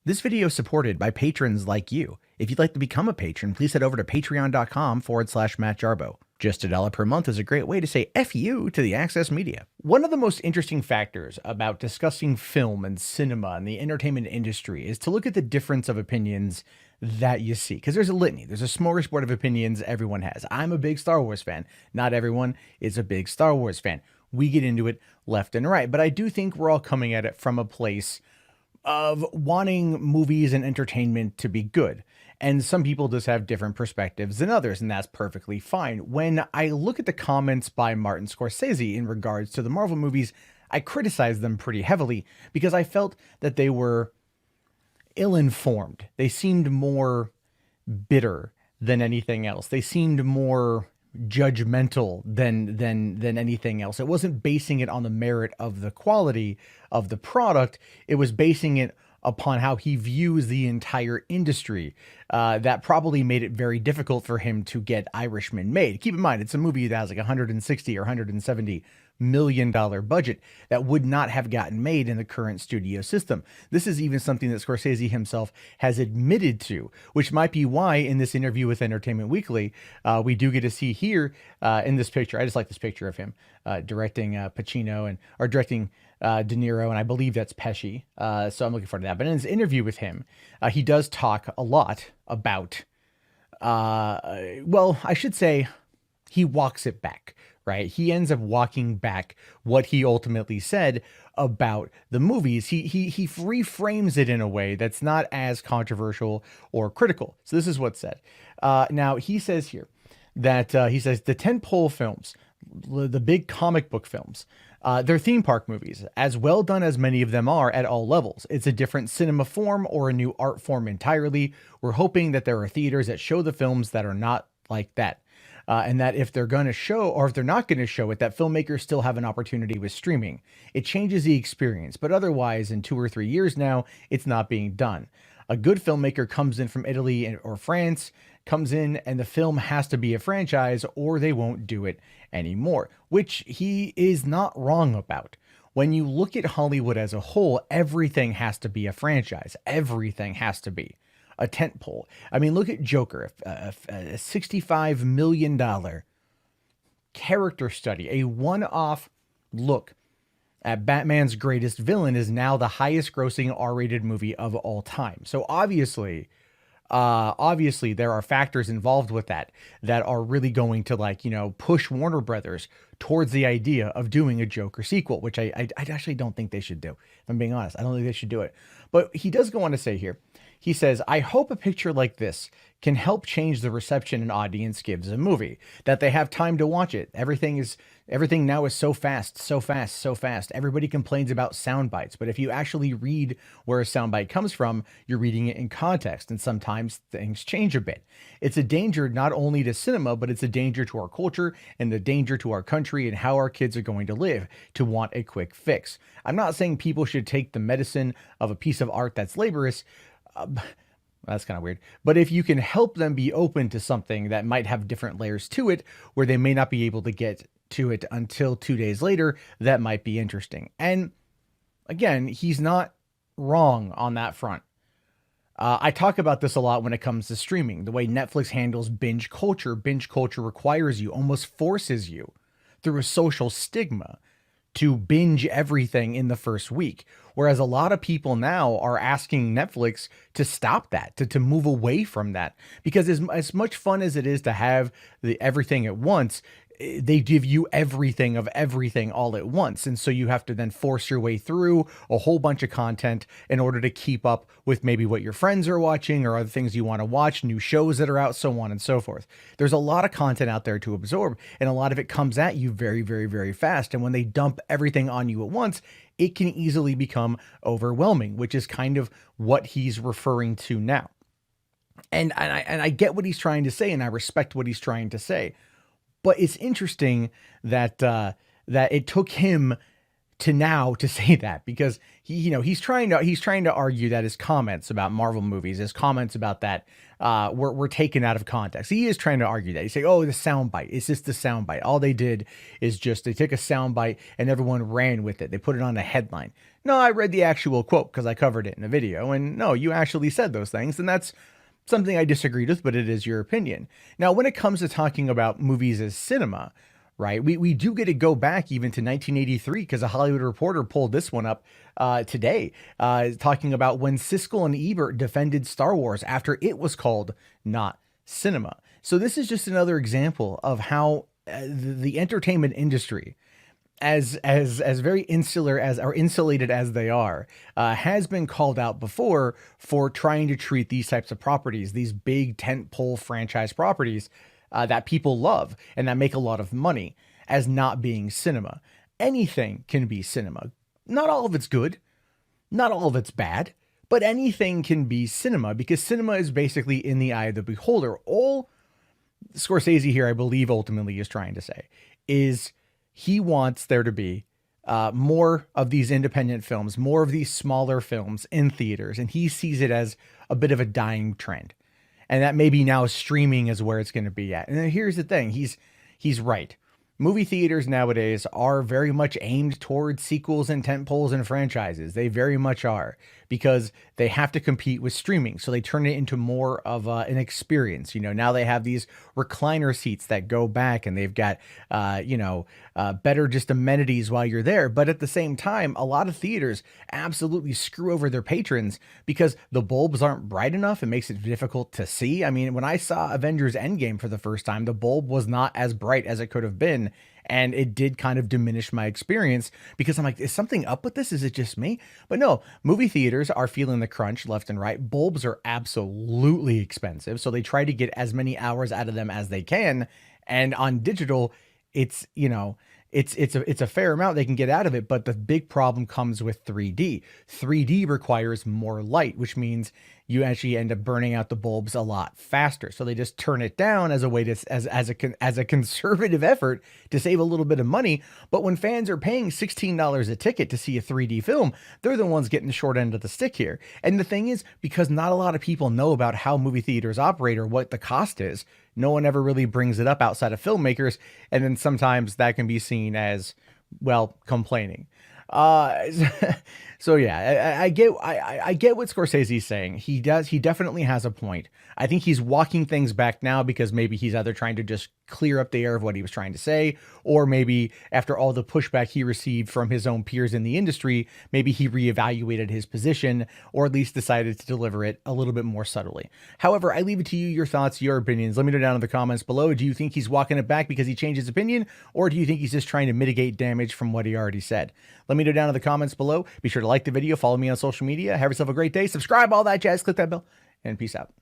This video is supported by patrons like you. If you'd like to become a patron, please head over to patreon.com/Matt Jarbo. Just $1 per month is a great way to say F you to the Access Media. One of the most interesting factors about discussing film and cinema and the entertainment industry is to look at the difference of opinions that you see. Because there's a litany, there's a smorgasbord of opinions everyone has. I'm a big Star Wars fan. Not everyone is a big Star Wars fan. We get into it left and right. But I do think we're all coming at it from a place of wanting movies and entertainment to be good. And some people just have different perspectives than others, and that's perfectly fine. When I look at the comments by Martin Scorsese in regards to the Marvel movies, I criticize them pretty heavily because I felt that they were ill-informed. They seemed more bitter than anything else. They seemed more judgmental than anything else. It wasn't basing it on the merit of the quality of the product. It was basing it upon how he views the entire industry. That probably made it very difficult for him to get Irishman made. Keep in mind, it's a movie that has like 160 or 170 million dollar budget that would not have gotten made in the current studio system. This is even something that Scorsese himself has admitted to, which might be why in this interview with Entertainment Weekly, we do get to see here in this picture. I just like this picture of him directing Pacino or directing De Niro, and I believe that's Pesci. So I'm looking forward to that. But in his interview with him, he does talk a lot about, well, I should say he walks it back, right? He ends up walking back what he ultimately said about the movies. He reframes it in a way that's not as controversial or critical. So this is what's said. Now he says here that he says the tentpole films, the big comic book films, they're theme park movies, as well done as many of them are at all levels. It's a different cinema form or a new art form entirely. We're hoping that there are theaters that show the films that are not like that. And that if they're going to show, or if they're not going to show it, that filmmakers still have an opportunity with streaming. It changes the experience, but otherwise in 2 or 3 years now, it's not being done. A good filmmaker comes in from Italy or France, comes in, and the film has to be a franchise or they won't do it anymore, which he is not wrong about. When you look at Hollywood as a whole, everything has to be a franchise. Everything has to be a tentpole. I mean, look at Joker, a $65 million character study, a one-off look at Batman's greatest villain, is now the highest grossing R-rated movie of all time. So obviously there are factors involved with that are really going to push Warner Brothers towards the idea of doing a Joker sequel, which I actually don't think they should do. If I'm being honest, I don't think they should do it. But he does go on to say here, he says, I hope a picture like this can help change the reception an audience gives a movie, that they have time to watch it. Everything now is so fast, so fast, so fast. Everybody complains about sound bites, but if you actually read where a sound bite comes from, you're reading it in context, and sometimes things change a bit. It's a danger not only to cinema, but it's a danger to our culture and the danger to our country and how our kids are going to live, to want a quick fix. I'm not saying people should take the medicine of a piece of art that's laborious. That's kind of weird. But if you can help them be open to something that might have different layers to it, where they may not be able to get to it until 2 days later, that might be interesting. And again, he's not wrong on that front. I talk about this a lot when it comes to streaming, the way Netflix handles binge culture. Binge culture requires you, almost forces you through a social stigma to binge everything in the first week. Whereas a lot of people now are asking Netflix to stop that, to move away from that. Because as much fun as it is to have everything at once, they give you everything of everything all at once. And so you have to then force your way through a whole bunch of content in order to keep up with maybe what your friends are watching or other things you want to watch, new shows that are out, so on and so forth. There's a lot of content out there to absorb, and a lot of it comes at you very, very, very fast. And when they dump everything on you at once, it can easily become overwhelming, which is kind of what he's referring to now. And I get what he's trying to say, and I respect what he's trying to say. But it's interesting that that it took him to now to say that, because he's trying to argue that his comments about Marvel movies, his comments about that were taken out of context. He is trying to argue that. He's saying, oh, the soundbite, it's just the soundbite. All they did is just they took a soundbite and everyone ran with it. They put it on a headline. No, I read the actual quote because I covered it in a video, and no, you actually said those things, and that's something I disagreed with, but it is your opinion. Now, when it comes to talking about movies as cinema, right? We do get to go back even to 1983 because a Hollywood Reporter pulled this one up today, talking about when Siskel and Ebert defended Star Wars after it was called not cinema. So this is just another example of how the entertainment industry, as very insular as or insulated as they are, has been called out before for trying to treat these types of properties, these big tentpole franchise properties that people love and that make a lot of money, as not being cinema. Anything can be cinema. Not all of it's good, not all of it's bad, but anything can be cinema because cinema is basically in the eye of the beholder. All Scorsese here, I believe, ultimately is trying to say is he wants there to be more of these independent films, more of these smaller films in theaters, and he sees it as a bit of a dying trend. And that maybe now streaming is where it's going to be at. And then here's the thing. He's right. Movie theaters nowadays are very much aimed towards sequels and tentpoles and franchises. They very much are, because they have to compete with streaming. So they turn it into more of an experience. Now they have these recliner seats that go back, and they've got, better just amenities while you're there. But at the same time, a lot of theaters absolutely screw over their patrons because the bulbs aren't bright enough. It makes it difficult to see. I mean, when I saw Avengers Endgame for the first time, the bulb was not as bright as it could have been. And it did kind of diminish my experience because I'm like, is something up with this? Is it just me? But no, movie theaters are feeling the crunch left and right. Bulbs are absolutely expensive. So they try to get as many hours out of them as they can. And on digital, it's a fair amount they can get out of it, but the big problem comes with 3D. 3D requires more light, which means you actually end up burning out the bulbs a lot faster. So they just turn it down as a way to as a conservative effort to save a little bit of money. But when fans are paying $16 a ticket to see a 3D film, they're the ones getting the short end of the stick here. And the thing is, because not a lot of people know about how movie theaters operate or what the cost is, no one ever really brings it up outside of filmmakers. And then sometimes that can be seen as, well, complaining. So yeah, I get what Scorsese's saying. He definitely has a point. I think he's walking things back now because maybe he's either trying to just clear up the air of what he was trying to say, or maybe after all the pushback he received from his own peers in the industry, maybe he reevaluated his position, or at least decided to deliver it a little bit more subtly. However, I leave it to you, your thoughts, your opinions. Let me know down in the comments below. Do you think he's walking it back because he changed his opinion, or do you think he's just trying to mitigate damage from what he already said? Let me know down in the comments below. Be sure to like the video, follow me on social media. Have yourself a great day. Subscribe, all that jazz. Click that bell, and peace out.